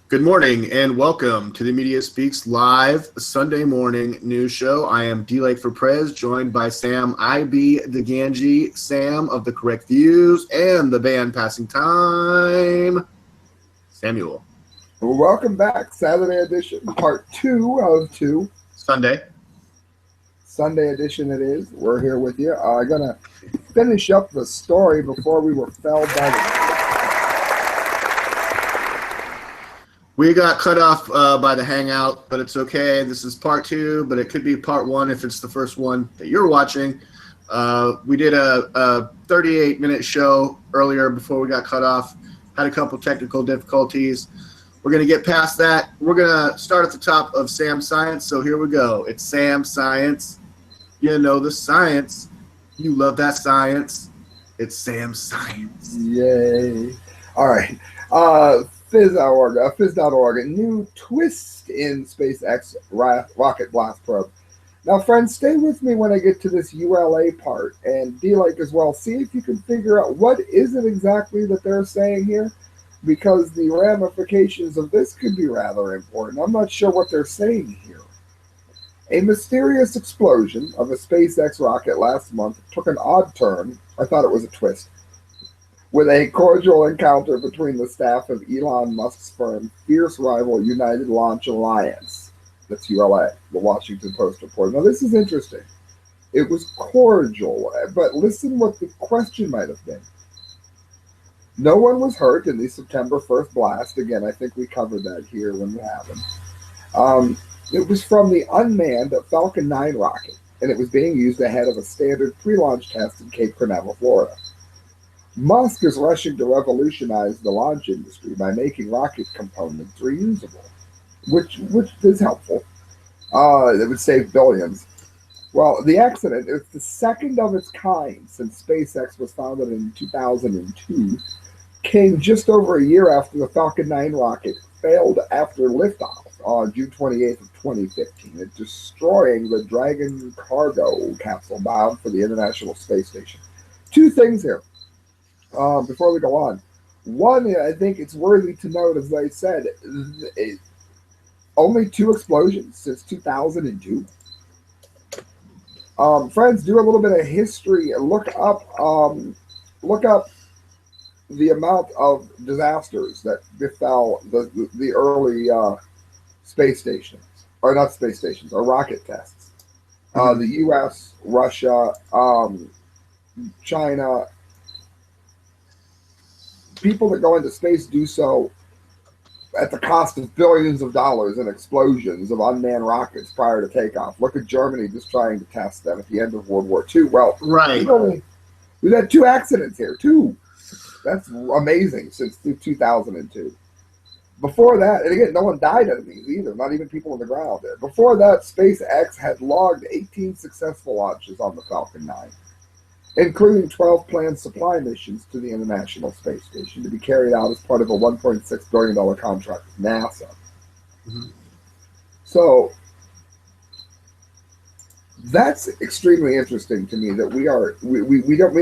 Good morning and welcome to the Media Speaks Live Sunday morning news show. I am D. Lake for Prez, joined by Sam IB DeGangi, Sam of the Correct Views, and the band Passing Time, Samuel. Well, welcome back. Saturday edition, part 2 of 2. Sunday edition it is. We're here with you. I'm going to finish up the story before we were felled by the... We got cut off by the Hangout, but it's okay. This is part 2, but it could be part 1 if it's the first one that you're watching. We did a 38-minute show earlier before we got cut off. Had a couple technical difficulties. We're going to get past that. We're going to start at the top of Sam Science, so here we go. It's Sam Science. You know the science. You love that science. It's Sam Science. Yay. All right. Phys.org, a new twist in SpaceX rocket blast probe. Now, friends, stay with me when I get to this ULA part, and D-Lake as well. See if you can figure out what is it exactly that they're saying here, because the ramifications of this could be rather important. I'm not sure what they're saying here. A mysterious explosion of a SpaceX rocket last month took an odd turn. I thought it was a twist, with a cordial encounter between the staff of Elon Musk's firm, fierce rival United Launch Alliance. That's ULA, the Washington Post reported. Now, this is interesting. It was cordial, but listen what the question might have been. No one was hurt in the September 1st blast. Again, I think we covered that here when it happened. It was from the unmanned Falcon 9 rocket, and it was being used ahead of a standard pre-launch test in Cape Canaveral, Florida. Musk is rushing to revolutionize the launch industry by making rocket components reusable, which is helpful. It would save billions. Well, the accident is the second of its kind since SpaceX was founded in 2002, came just over a year after the Falcon 9 rocket failed after liftoff on June 28th of 2015, it destroying the Dragon cargo capsule bound for the International Space Station. Two things here. Before we go on, one, I think it's worthy to note, as I said, only 2 explosions since 2002. Friends, do a little bit of history. Look up the amount of disasters that befell the early space stations, or not space stations, or rocket tests. The U.S., Russia, China. People that go into space do so at the cost of billions of dollars in explosions of unmanned rockets prior to takeoff. Look at Germany just trying to test them at the end of World War II. Well, right. We've had 2 accidents here, 2. That's amazing since 2002. Before that, and again, no one died out of these either, not even people on the ground. Before that, SpaceX had logged 18 successful launches on the Falcon 9. Including 12 planned supply missions to the International Space Station to be carried out as part of a $1.6 billion contract with NASA. Mm-hmm. So that's extremely interesting to me that we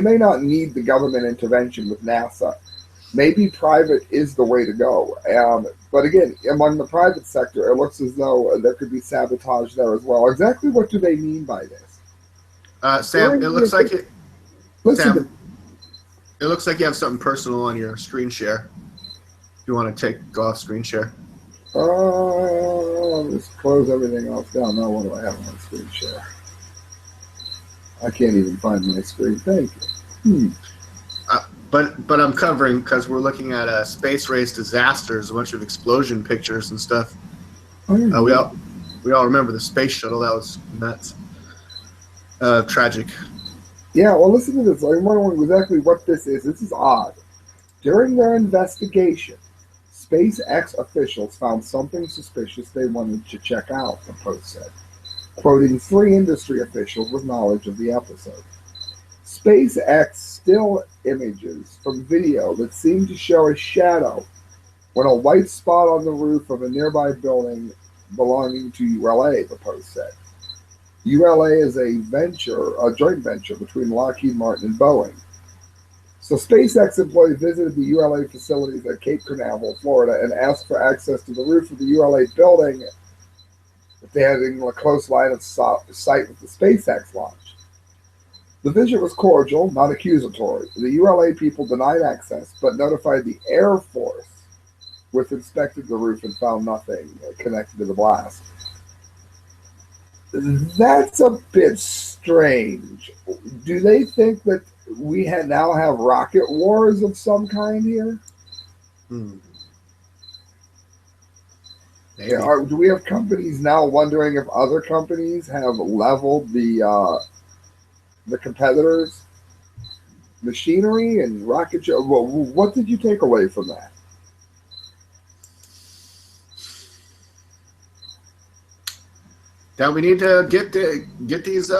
may not need the government intervention with NASA. Maybe private is the way to go. But again, among the private sector, it looks as though there could be sabotage there as well. Exactly what do they mean by this? Sam, it looks like it. Listen, it looks like you have something personal on your screen share. Do you want to go off screen share? Just close everything else down. Now what do I have on screen share? I can't even find my screen. Thank you. But I'm covering because we're looking at space race disasters, a bunch of explosion pictures and stuff. We all remember the space shuttle. That was nuts. Tragic. Yeah, well, listen to this. I'm wondering exactly what this is. This is odd. During their investigation, SpaceX officials found something suspicious they wanted to check out, the Post said, quoting 3 industry officials with knowledge of the episode. SpaceX still images from video that seemed to show a shadow when a white spot on the roof of a nearby building belonging to ULA, the Post said. ULA is a joint venture between Lockheed Martin and Boeing. So SpaceX employees visited the ULA facilities at Cape Canaveral, Florida, and asked for access to the roof of the ULA building that they had in a close line of sight with the SpaceX launch. The visit was cordial, not accusatory. The ULA people denied access, but notified the Air Force, which inspected the roof and found nothing connected to the blast. That's a bit strange. Do they think that we now have rocket wars of some kind here? Maybe. Do we have companies now wondering if other companies have leveled the competitors' machinery and rocket? Well, what did you take away from that? That we need to get these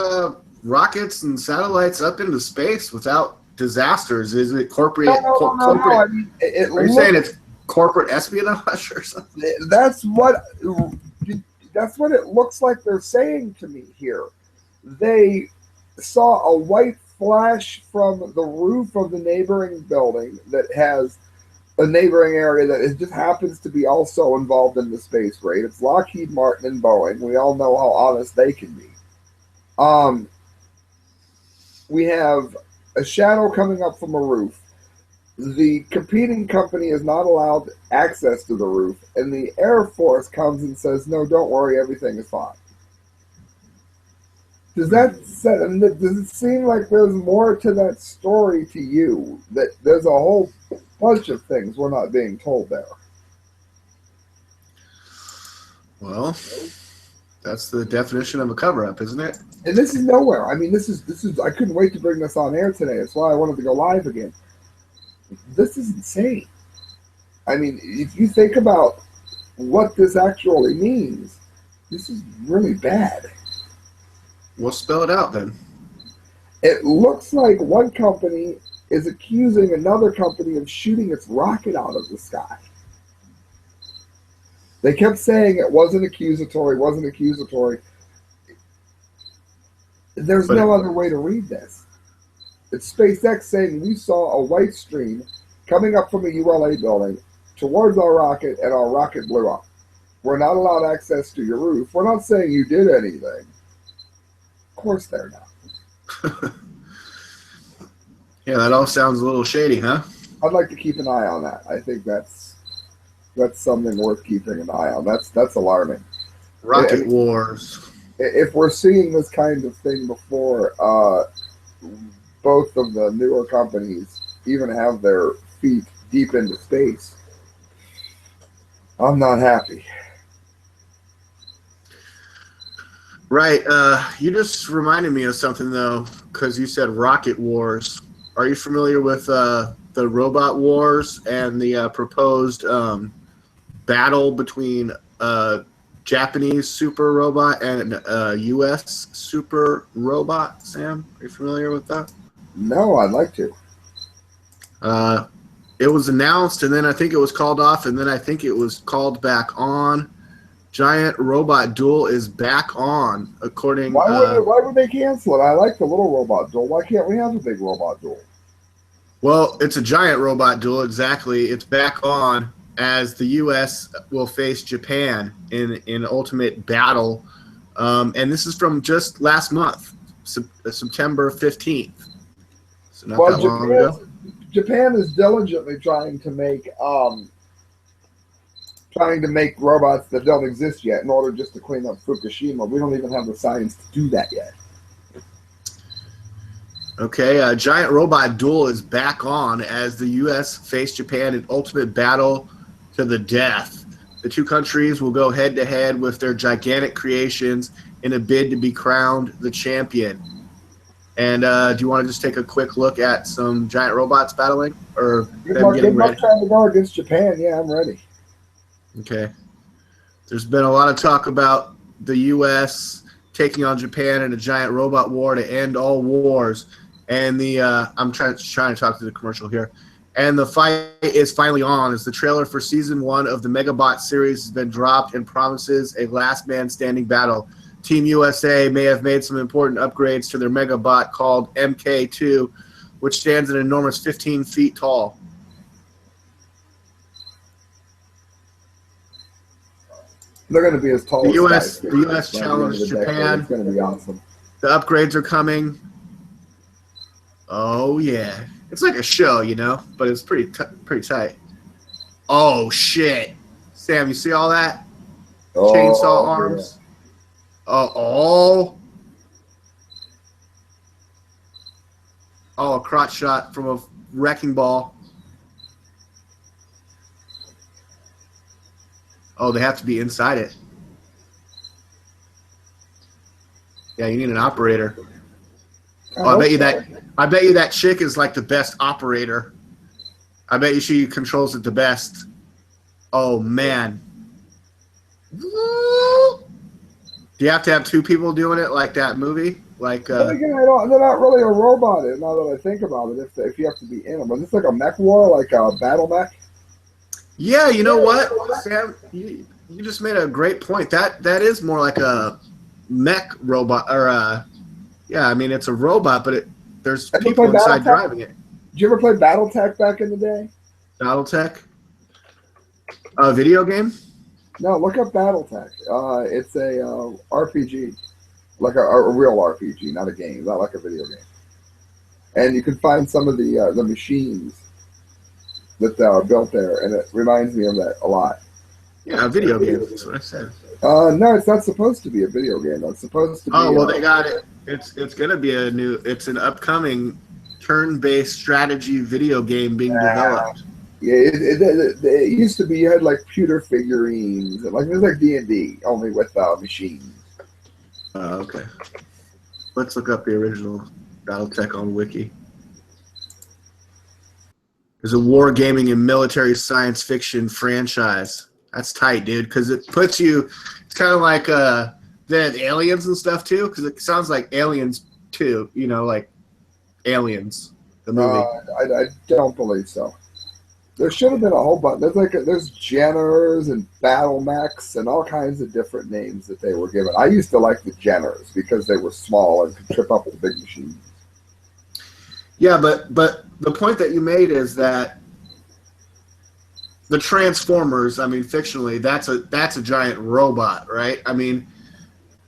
rockets and satellites up into space without disasters. Is it corporate? No. I mean, are you saying it's corporate espionage or something? That's what it looks like they're saying to me here. They saw a white flash from the roof of the neighboring building that has a neighboring area that just happens to be also involved in the space raid. It's Lockheed Martin and Boeing. We all know how honest they can be. We have a shadow coming up from a roof. The competing company is not allowed access to the roof, and the Air Force comes and says, "No, don't worry, everything is fine." Does it seem like there's more to that story to you? That there's a whole bunch of things we're not being told there. Well, that's the definition of a cover-up, isn't it? And this is nowhere. I mean, this is. I couldn't wait to bring this on air today. That's why I wanted to go live again. This is insane. I mean, if you think about what this actually means, this is really bad. We'll spell it out then. It looks like one company is accusing another company of shooting its rocket out of the sky. They kept saying it wasn't accusatory. There's no other way to read this. It's SpaceX saying we saw a white stream coming up from a ULA building towards our rocket, and our rocket blew up. We're not allowed access to your roof. We're not saying you did anything. Of course they're not. Yeah, that all sounds a little shady, huh? I'd like to keep an eye on that. I think that's something worth keeping an eye on. That's alarming. Rocket wars. If we're seeing this kind of thing before, both of the newer companies even have their feet deep into space, I'm not happy. Right. You just reminded me of something, though, because you said rocket wars. Are you familiar with the robot wars and the proposed battle between Japanese super robot and U.S. super robot? Sam, are you familiar with that? No, I'd like to. It was announced, and then I think it was called off, and then I think it was called back on. Giant Robot Duel is back on, according. Why would they cancel it? I like the little robot duel. Why can't we have a big robot duel? Well, it's a giant robot duel, exactly. It's back on as the U.S. will face Japan in ultimate battle, and this is from just last month, September 15th. So not that long ago. Japan is diligently trying to make robots that don't exist yet in order just to clean up Fukushima. We don't even have the science to do that yet. Okay, Giant Robot Duel is back on as the U.S. face Japan in ultimate battle to the death. The two countries will go head-to-head with their gigantic creations in a bid to be crowned the champion. And do you want to just take a quick look at some giant robots battling? Or Good luck trying to go against Japan. Yeah, I'm ready. Okay. There's been a lot of talk about the U.S. taking on Japan in a giant robot war to end all wars. And I'm trying to talk to the commercial here. And the fight is finally on as the trailer for Season 1 of the Megabot series has been dropped and promises a last man standing battle. Team USA may have made some important upgrades to their Megabot called MK2, which stands an enormous 15 feet tall. They're going to be as tall The as U.S. skyscrapers The U.S. by the end of challenged the decade. Japan. It's going to be awesome. The upgrades are coming. Oh yeah, it's like a show, you know, but it's pretty tight. Oh shit, Sam, you see all that? Chainsaw arms. Yeah. Oh, a crotch shot from a wrecking ball. Oh, they have to be inside it. Yeah, you need an operator. Oh, I bet you that chick is like the best operator. I bet you she controls it the best. Oh man. Do you have to have two people doing it like that movie? Like but again, they're not really a robot now that I think about it, if you have to be in them. Is this like a mech war, like a battle mech? Yeah, you know what, Sam? You just made a great point. That is more like a mech robot, or yeah, I mean it's a robot, but there's people inside driving it. Did you ever play BattleTech back in the day? BattleTech? A video game? No, look up BattleTech. It's a RPG, like a real RPG, not a game, not like a video game. And you can find some of the machines that are built there, and it reminds me of that a lot. Yeah, a video game. That's what I said. No, it's not supposed to be a video game. It's supposed to be. Oh well, they got it. It's gonna be it's an upcoming turn-based strategy video game being developed. Yeah, it used to be you had like pewter figurines, and like it was like D&D only with machines. Okay. Let's look up the original BattleTech on Wiki. There's a wargaming and military science fiction franchise. That's tight, dude, because it puts you. It's kind of like the Aliens and stuff too, because it sounds like Aliens too. You know, like Aliens, the movie. I don't believe so. There should have been a whole bunch. There's Jenners and battle mechs and all kinds of different names that they were given. I used to like the Jenners because they were small and could trip up with big machines. Yeah, but the point that you made is that the Transformers, I mean, fictionally, that's a giant robot, right? I mean,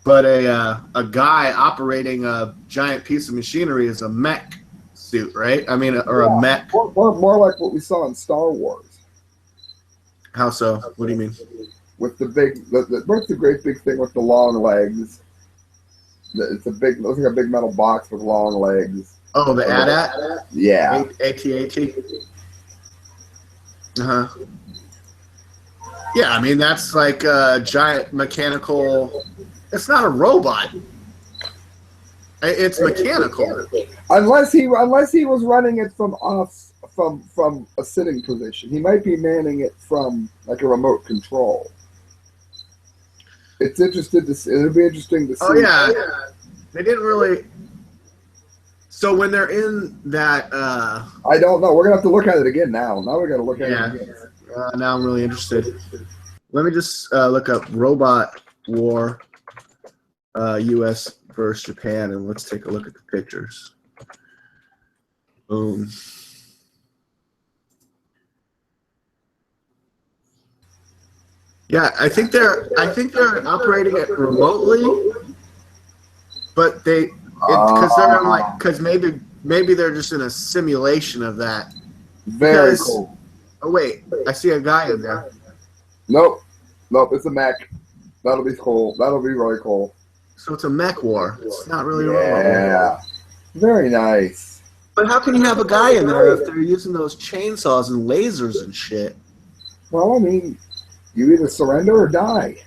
but a guy operating a giant piece of machinery is a mech suit, right? I mean, or a mech. More like what we saw in Star Wars. How so? What do you mean? With what's the great big thing with the long legs? Looks like a big metal box with long legs. Oh, the AT-AT? Yeah. AT-AT? Uh-huh. Yeah, I mean, that's like a giant mechanical... It's not a robot. It's mechanical. Unless he was running it from a sitting position. He might be manning it from like a remote control. It'll be interesting to see. Oh, yeah. They didn't really... So when they're in that... I don't know. We're going to have to look at it again now. Now we're going to look at it again. Now I'm really interested. Let me just look up Robot War U.S. versus Japan, and let's take a look at the pictures. Boom. Yeah, I think they're operating it remotely, but because maybe they're just in a simulation of that. Very cool. Oh wait, I see a guy in there. Nope, it's a mech. That'll be cool. That'll be really cool. So it's a mech war. It's not really a robot war. Yeah, very nice. But how can you have a guy in there if they're using those chainsaws and lasers and shit? Well, I mean, you either surrender or die.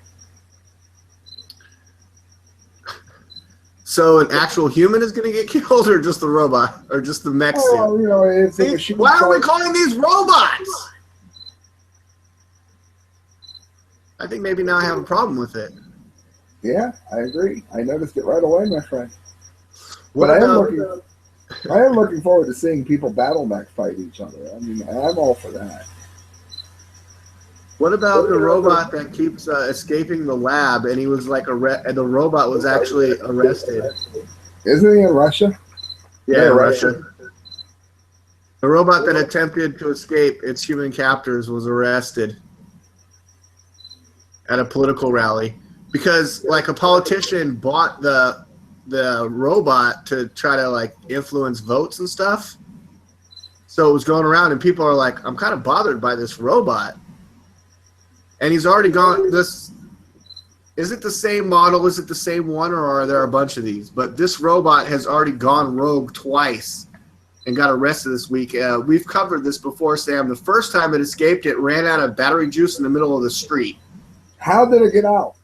So an actual human is going to get killed, or just the robot, or just the mech suit? You know, it's a machine. Why are we calling these robots? I think maybe now I have a problem with it. Yeah, I agree. I noticed it right away, my friend. But I am looking forward to seeing people battle mech fight each other. I mean, I'm all for that. What about the robot that keeps escaping the lab, and he was like the robot was actually arrested? Isn't he in Russia? Yeah, Russia. The robot that attempted to escape its human captors was arrested at a political rally because, like, a politician bought the robot to try to like influence votes and stuff. So it was going around, and people are like, "I'm kind of bothered by this robot." And he's already gone. This is it the same model? Is it the same one, or are there a bunch of these? But this robot has already gone rogue twice and got arrested this week. We've covered this before, Sam. The first time it escaped, it ran out of battery juice in the middle of the street. How did it get out?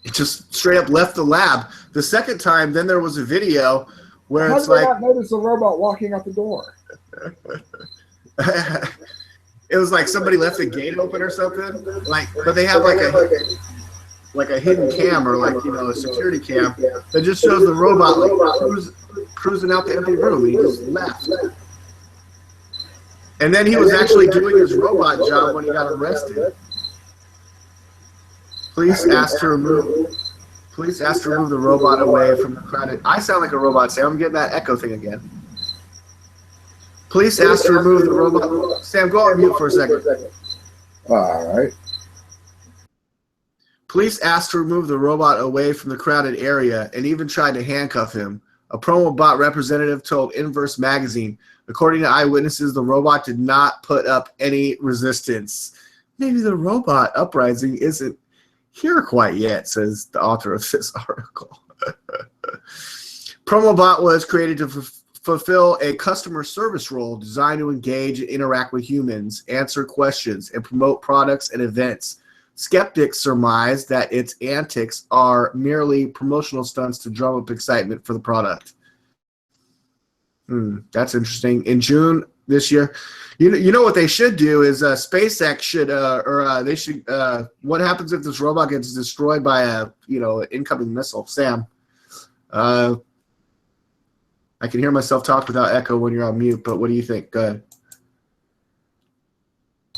It just straight up left the lab. The second time, then there was a video where it's like, how did I not notice a robot walking out the door? it was like somebody left the gate open or something. Like, but they have like a hidden cam or like, you know, a security cam that just shows the robot like cruising out the empty room. He just left. And then he was actually doing his robot job when he got arrested. Police asked to remove the robot away from the crowded. I sound like a robot, Sam. I'm getting that echo thing again. Police asked to remove the robot. Sam, go on mute for a second. All right. Police asked to remove the robot away from the crowded area and even tried to handcuff him. A Probot representative told Inverse magazine, according to eyewitnesses, the robot did not put up any resistance. Maybe the robot uprising isn't here quite yet, says the author of this article. Probot was created to fulfill a customer service role designed to engage and interact with humans, answer questions, and promote products and events. Skeptics surmise that its antics are merely promotional stunts to drum up excitement for the product. That's interesting. In June this year, you know what they should do is SpaceX should they should what happens if this robot gets destroyed by a incoming missile? Sam, I can hear myself talk without echo when you're on mute, but what do you think? Go ahead.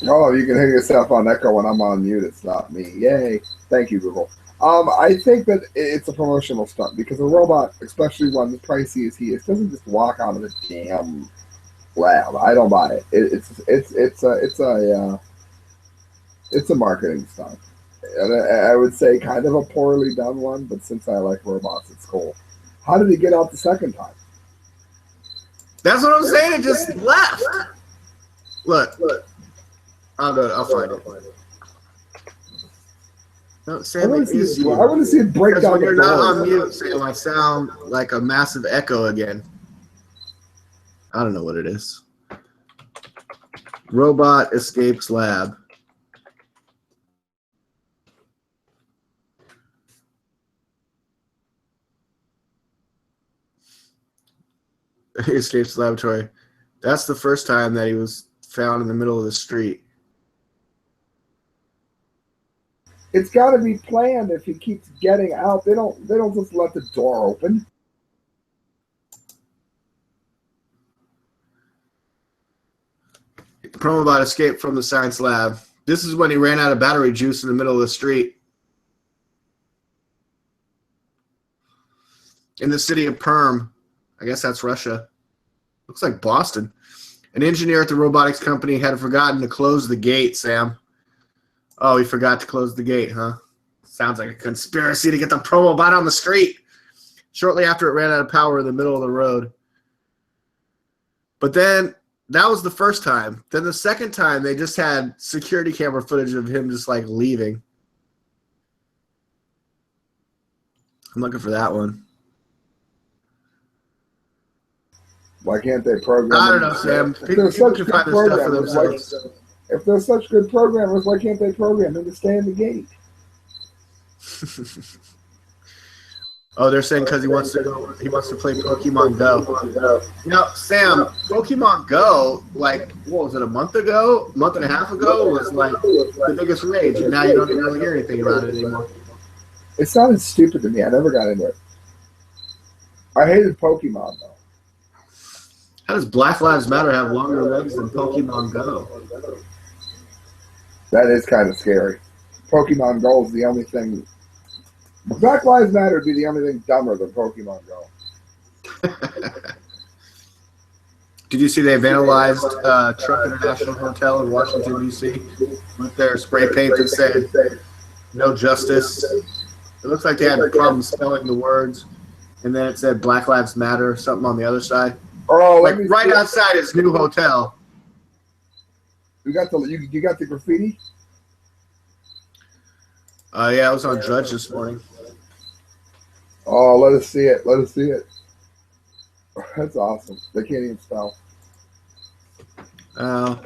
Oh, you can hear yourself on echo when I'm on mute. It's not me. Yay! Thank you, Google. I think that it's a promotional stunt because a robot, especially one as pricey as he is, doesn't just walk out of the damn lab. I don't buy it. It's a marketing stunt, and I would say kind of a poorly done one. But since I like robots, it's cool. How did he get out the second time? That's what I'm saying. It just left. Look. I'll find it. No, Sam, I want to see it break down. When you're not on mute, Sam, I sound like a massive echo again. I don't know what it is. Robot escapes lab. He escapes the laboratory. That's the first time that he was found in the middle of the street. It's got to be planned. If he keeps getting out, they don't just let the door open. Probot escaped from the science lab. This is when he ran out of battery juice in the middle of the street. In the city of Perm. I guess that's Russia. Looks like Boston. An engineer at the robotics company had forgotten to close the gate, Sam. Oh, he forgot to close the gate, huh? Sounds like a conspiracy to get the Probot on the street. Shortly after it ran out of power in the middle of the road. But then, that was the first time. Then the second time, they just had security camera footage of him just like leaving. I'm looking for that one. Why can't they program? I don't know, Sam. People can find this stuff for themselves. If they're such good programmers, why can't they program him to stay in the gate? Oh, they're saying because he wants to play Pokemon Go. You know, Sam, Pokemon Go, like, what was it, a month and a half ago, was like the biggest rage, and now you don't really hear anything about it anymore. It sounded stupid to me. I never got into it. I hated Pokemon, though. How does Black Lives Matter have longer legs than Pokemon Go? That is kind of scary. Pokemon Go is the only thing. Black Lives Matter would be the only thing dumber than Pokemon Go. Did you see they vandalized Trump International Hotel in Washington, D.C. with their spray paint that said "No Justice"? It looks like they had problems spelling the words, and then it said "Black Lives Matter" something on the other side. Oh, like right outside his new hotel. You got the graffiti? Yeah, I was on Judge this morning. Oh, let us see it. Let us see it. That's awesome. They can't even spell. I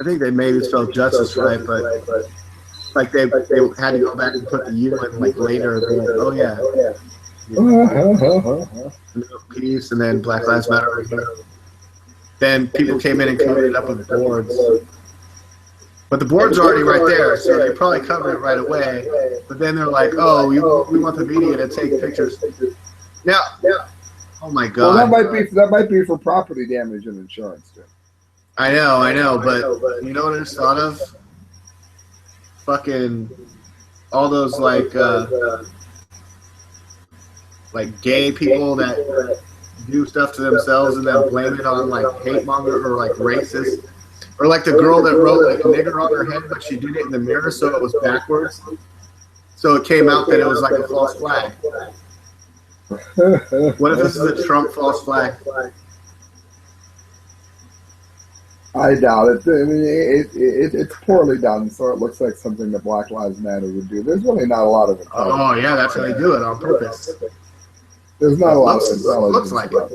think they maybe spelled justice right, but like they had to go back and put the U in like later. They're like, oh yeah, peace, and then Black Lives Matter right here. Then people came in and covered it up with boards. But the board's already right there, so they probably covered it right away. But then they're like, oh, we want the media to take pictures. Now, oh my God. Well, that might be for property damage and insurance too. I know, but you know what I just thought of? Fucking all those like gay people that do stuff to themselves and then blame it on like hate monger or like racist. Or like the girl that wrote like nigger on her head, but she did it in the mirror so it was backwards. So it came out that it was like a false flag. What if this is a Trump false flag? I doubt it. I mean, it's poorly done, so it looks like something that Black Lives Matter would do. There's really not a lot of it. Oh yeah, that's how they do it on purpose. There's not a lot of it. Looks like it.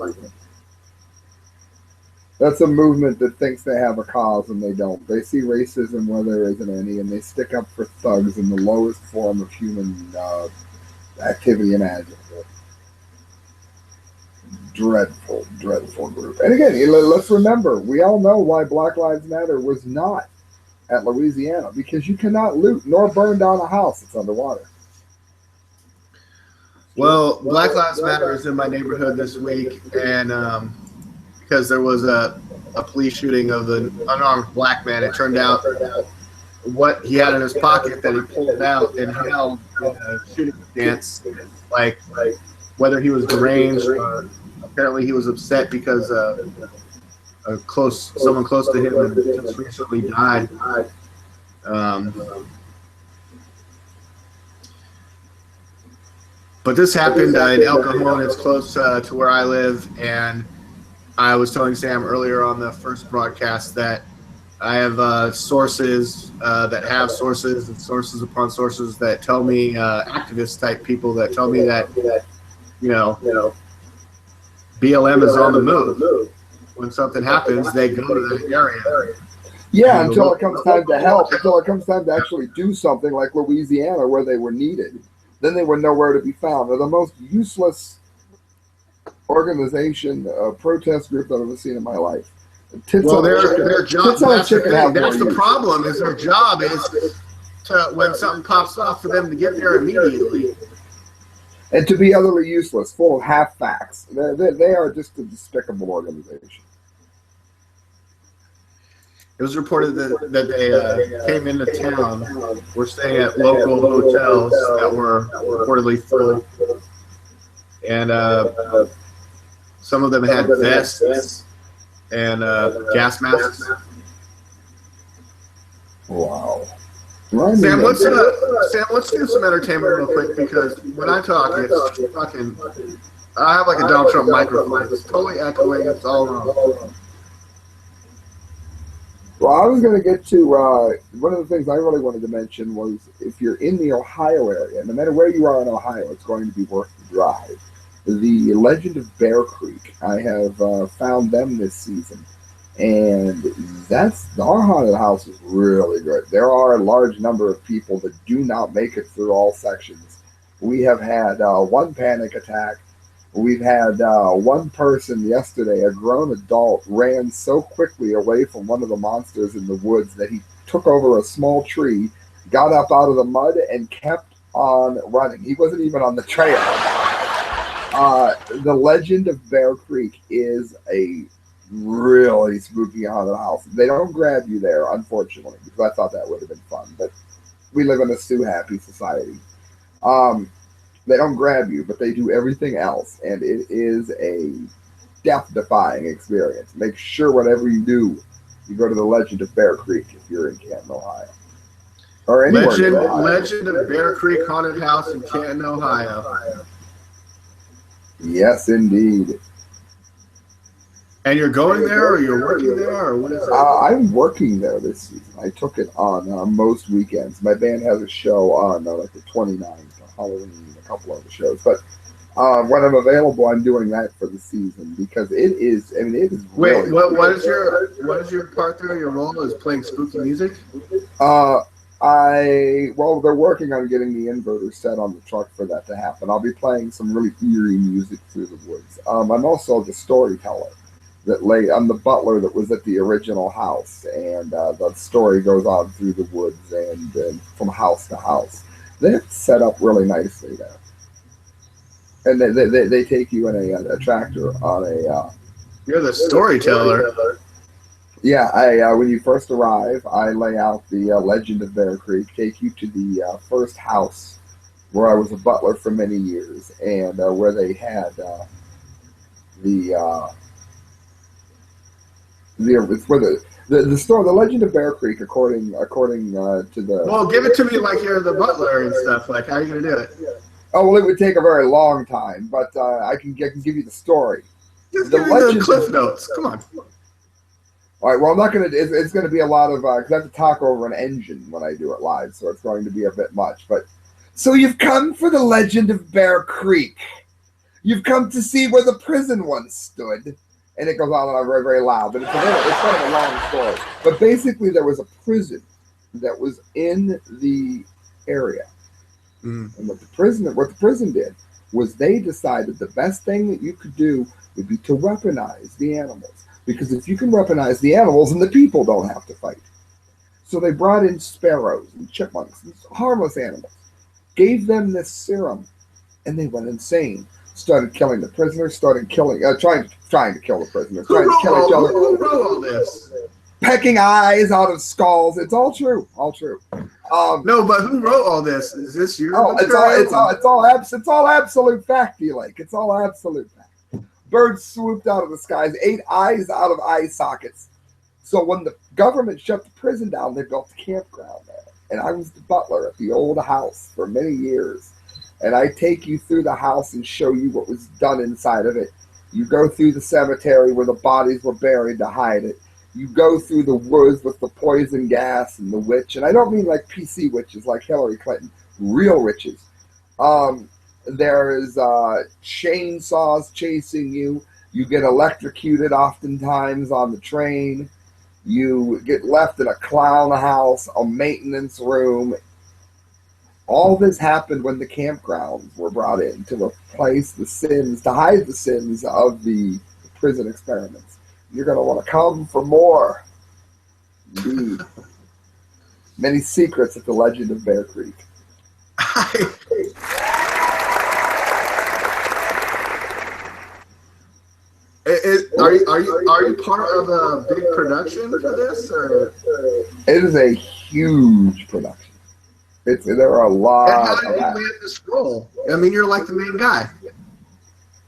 That's a movement that thinks they have a cause and they don't. They see racism where there isn't any, and they stick up for thugs in the lowest form of human activity imaginable. Dreadful, dreadful group. And again, let's remember, we all know why Black Lives Matter was not at Louisiana, because you cannot loot nor burn down a house that's underwater. Well, Black Lives Matter is in my neighborhood this week, and because there was a police shooting of an unarmed black man. It turned out what he had in his pocket that he pulled out and held in a shooting stance, like whether he was deranged or apparently he was upset because someone close to him had just recently died. But this happened in El Cajon. It's close to where I live, and I was telling Sam earlier on the first broadcast that I have sources that have sources and sources upon sources that tell me, activist type people that tell me that, BLM is on the move. When something happens, they go to that area. Yeah, until it comes time to help, until it comes time to actually do something like Louisiana where they were needed. Then they were nowhere to be found. They're the most useless organization, protest group that I've ever seen in my life. Well, their job, that's the problem, is their job is to, when something pops off, for them to get there immediately. And to be utterly useless, full of half facts. They are just a despicable organization. It was reported that they came into town, were staying at local hotels that were reportedly full, and some of them had vests and gas masks. Wow. Sam, let's do some entertainment real quick, because when I talk, it's fucking. I have like a Donald Trump microphone. It's totally echoing. It's all wrong. Well, I was going to get to one of the things I really wanted to mention was, if you're in the Ohio area, no matter where you are in Ohio, it's going to be worth the drive. The Legend of Bear Creek. I have found them this season, and our haunted house is really good. There are a large number of people that do not make it through all sections. We have had one panic attack. We've had one person yesterday, a grown adult, ran so quickly away from one of the monsters in the woods that he took over a small tree, got up out of the mud, and kept on running. He wasn't even on the trail. The Legend of Bear Creek is a really spooky haunted house. They don't grab you there, unfortunately, because I thought that would have been fun. But we live in a sue-happy society. They don't grab you, but they do everything else, and it is a death-defying experience. Make sure whatever you do, you go to the Legend of Bear Creek if you're in Canton, Ohio. Or anywhere Legend of Bear Creek Haunted House in Canton, Ohio. Yes, indeed. And you're going there, or you're working there, or what is it? I'm working there this season. I took it on most weekends. My band has a show on like the 29th, Halloween, a couple other shows. But when I'm available, I'm doing that for the season because it is. I mean, it is. Wait, really what is your part there? Your role is playing spooky music? They're working on getting the inverter set on the truck for that to happen. I'll be playing some really eerie music through the woods. I'm also the storyteller. I'm the butler that was at the original house, and the story goes on through the woods and from house to house. They're set up really nicely there, and they take you in a tractor on a. You're the storyteller. Yeah, when you first arrive, I lay out the Legend of Bear Creek, take you to the first house where I was a butler for many years, and where they had it's where the story, the Legend of Bear Creek, according to the. Well, give it to me like you're the butler and stuff. Like, how are you gonna do it? Oh well, it would take a very long time, but I can give you the story. Just give me the Cliff Notes. Come on. All right. Well, I'm not gonna. It's gonna be a lot of because I have to talk over an engine when I do it live, so it's going to be a bit much. But so you've come for the Legend of Bear Creek. You've come to see where the prison once stood. And it goes on very, very loud, but it's kind of a long story. But basically, there was a prison that was in the area, and what the prison did was they decided the best thing that you could do would be to weaponize the animals, because if you can weaponize the animals, then the people don't have to fight. So they brought in sparrows and chipmunks, and harmless animals, gave them this serum, and they went insane. Started killing the prisoners, trying to kill the prisoners, trying to kill each other. Who wrote all this? Pecking eyes out of skulls. It's all true. No, but who wrote all this? Is this your? It's all absolute fact. It's all absolute fact. Birds swooped out of the skies, ate eyes out of eye sockets. So when the government shut the prison down, they built the campground there, and I was the butler at the old house for many years. And I take you through the house and show you what was done inside of it. You go through the cemetery where the bodies were buried to hide it. You go through the woods with the poison gas and the witch. And I don't mean like PC witches like Hillary Clinton. Real witches. There's chainsaws chasing you. You get electrocuted oftentimes on the train. You get left in a clown house, a maintenance room. All this happened when the campgrounds were brought in to replace the sins, to hide the sins of the prison experiments. You're going to want to come for more. Indeed. Many secrets at the Legend of Bear Creek. Are you part of a big production for this, or? It is a huge production. There are a lot. And how did you land this role? I mean, you're like the main guy.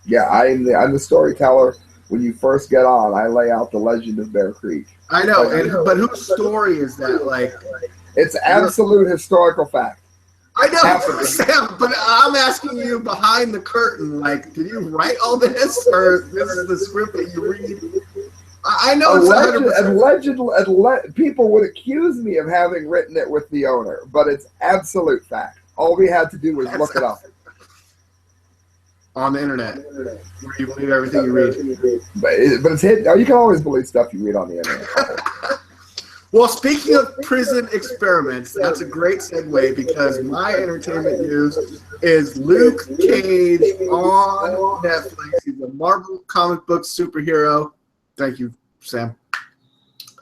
Yeah, I'm the storyteller. When you first get on, I lay out the Legend of Bear Creek. I know, but whose story is that? Like, it's absolute historical fact. I know, Sam, but I'm asking you behind the curtain. Like, did you write all this, or this is the script that you read? I know it's 100%. People would accuse me of having written it with the owner, but it's absolute fact. All we had to do was look it up. On the internet, where you believe everything you read. But it's hidden. You can always believe stuff you read on the internet. Well, speaking of prison experiments, that's a great segue because my entertainment news is Luke Cage on Netflix. He's a Marvel comic book superhero. Thank you, Sam.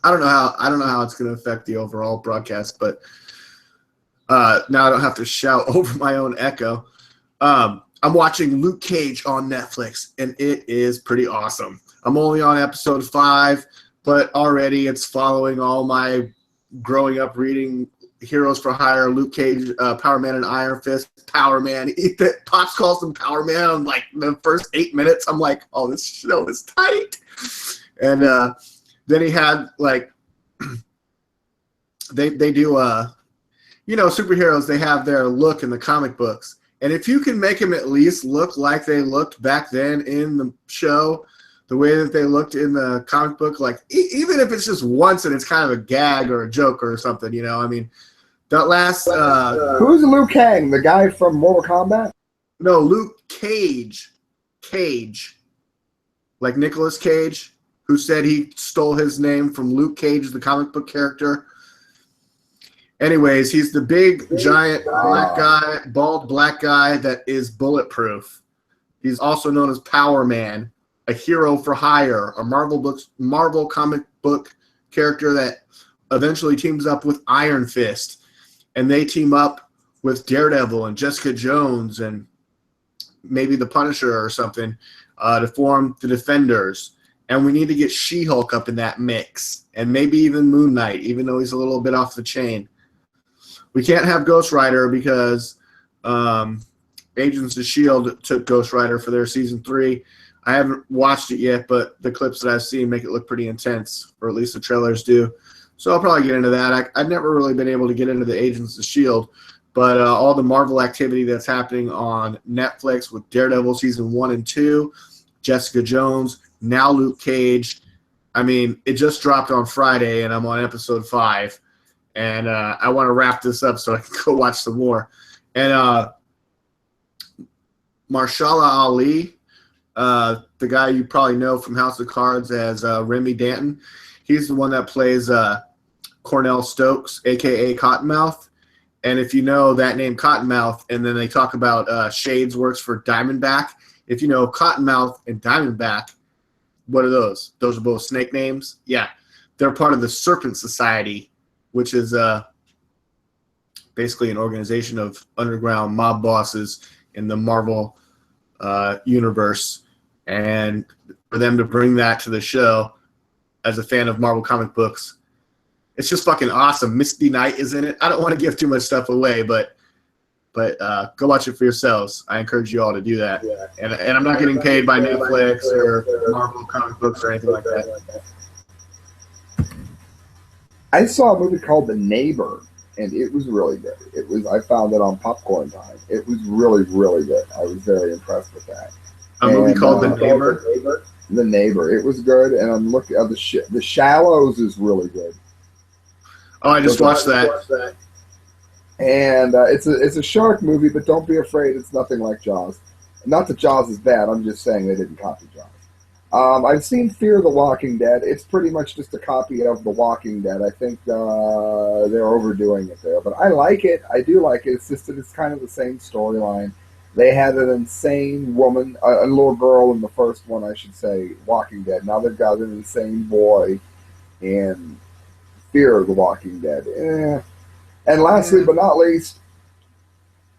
I don't know how it's going to affect the overall broadcast, but now I don't have to shout over my own echo. I'm watching Luke Cage on Netflix, and it is pretty awesome. I'm only on episode 5, but already it's following all my growing up reading Heroes for Hire, Luke Cage, Power Man and Iron Fist, Power Man. Pops calls him Power Man. I'm like, the first 8 minutes, I'm like, oh, this show is tight. And then he had like, they do, superheroes, they have their look in the comic books. And if you can make them at least look like they looked back then in the show, the way that they looked in the comic book, like even if it's just once and it's kind of a gag or a joke or something, I mean, that last... Who's Liu Kang, the guy from Mortal Kombat? No, Luke Cage. Cage. Like Nicolas Cage, who said he stole his name from Luke Cage, the comic book character. Anyways, he's the big, giant, black guy, bald black guy that is bulletproof. He's also known as Power Man, a hero for hire, a Marvel comic book character that eventually teams up with Iron Fist. And they team up with Daredevil and Jessica Jones and maybe the Punisher or something to form the Defenders. And we need to get She-Hulk up in that mix. And maybe even Moon Knight, even though he's a little bit off the chain. We can't have Ghost Rider because Agents of S.H.I.E.L.D. took Ghost Rider for their season 3. I haven't watched it yet, but the clips that I've seen make it look pretty intense, or at least the trailers do. So I'll probably get into that. I've never really been able to get into the Agents of S.H.I.E.L.D., but all the Marvel activity that's happening on Netflix with Daredevil season 1 and 2, Jessica Jones, now Luke Cage. I mean, it just dropped on Friday, and I'm on episode 5. And I want to wrap this up so I can go watch some more. And Marshala Ali, the guy you probably know from House of Cards as Remy Danton, he's the one that plays Cornell Stokes, a.k.a. Cottonmouth. And if you know that name Cottonmouth, and then they talk about Shades works for Diamondback, if you know Cottonmouth and Diamondback, what are those? Those are both snake names? Yeah. They're part of the Serpent Society, which is basically an organization of underground mob bosses in the Marvel universe. And for them to bring that to the show as a fan of Marvel comic books, it's just fucking awesome. Misty Knight is in it. I don't want to give too much stuff away, but go watch it for yourselves. I encourage you all to do that. And I'm not getting paid by Netflix or Marvel comic books or anything like that. I saw a movie called The Neighbor, and it was really good. I found it on Popcorn Time. It was really, really good. I was very impressed with that. A movie called The Neighbor? The Neighbor. It was good, and I'm looking at The Shallows is really good. Oh, I just watched that. And it's a shark movie, but don't be afraid. It's nothing like Jaws. Not that Jaws is bad. I'm just saying they didn't copy Jaws. I've seen Fear the Walking Dead. It's pretty much just a copy of The Walking Dead. I think they're overdoing it there. But I like it. I do like it. It's just that it's kind of the same storyline. They had an insane woman, a little girl in the first one, I should say, Walking Dead. Now they've got an insane boy in Fear of the Walking Dead. And lastly but not least,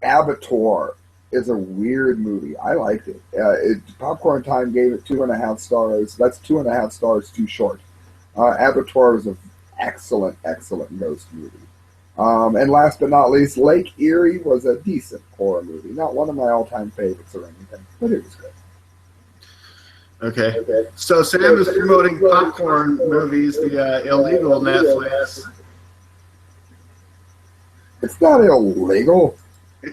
Avatar is a weird movie. I liked it. Popcorn Time gave it 2.5 stars. That's 2.5 stars too short. Avatar is an excellent, excellent ghost movie. And last but not least, Lake Erie was a decent horror movie. Not one of my all-time favorites or anything, but it was good. Okay. So Sam is promoting popcorn movies via illegal Netflix. It's not illegal. The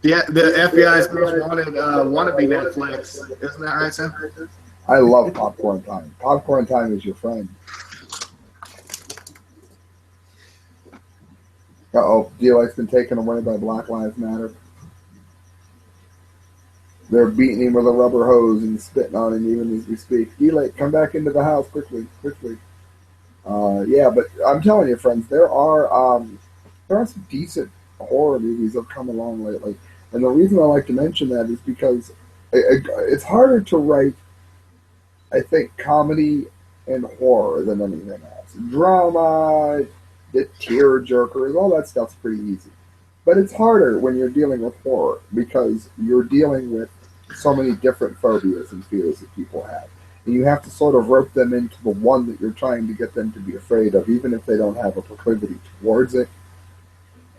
FBI's most wanted wannabe Netflix. Isn't that right, Sam? I love Popcorn Time. Popcorn Time is your friend. Uh-oh, DLX's been taken away by Black Lives Matter. They're beating him with a rubber hose and spitting on him even as we speak. DLX, come back into the house quickly. Yeah, but I'm telling you, friends, there are some decent horror movies that have come along lately. And the reason I like to mention that is because it's harder to write, I think, comedy and horror than anything else. Drama, the tear-jerkers, all that stuff's pretty easy. But it's harder when you're dealing with horror because you're dealing with so many different phobias and fears that people have. You have to sort of rope them into the one that you're trying to get them to be afraid of, even if they don't have a proclivity towards it.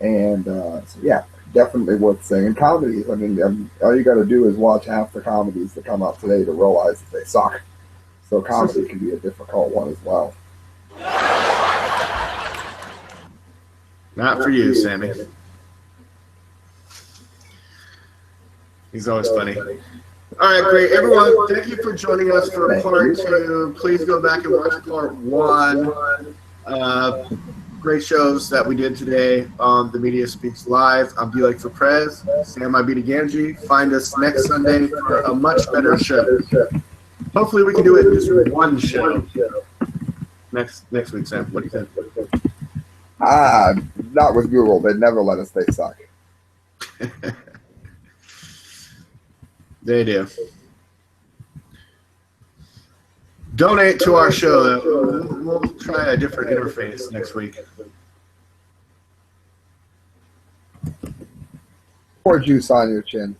And so, yeah, definitely worth saying. And comedies, I mean, all you got to do is watch half the comedies that come out today to realize that they suck. So comedy can be a difficult one as well. Not for you, Sammy. He's always funny. All right, great. Everyone, thank you for joining us for part 2. Please go back and watch part 1. Great shows that we did today on The Media Speaks Live. I'm D-Like for Prez, Sam Ibita Ganji. Find us next Sunday for a much better show. Hopefully we can do it in just one show. Next week, Sam. What do you think? Not with Google. They'd never let us stay suck. They do. Donate to our show. We'll try a different interface next week. Pour juice on your chin.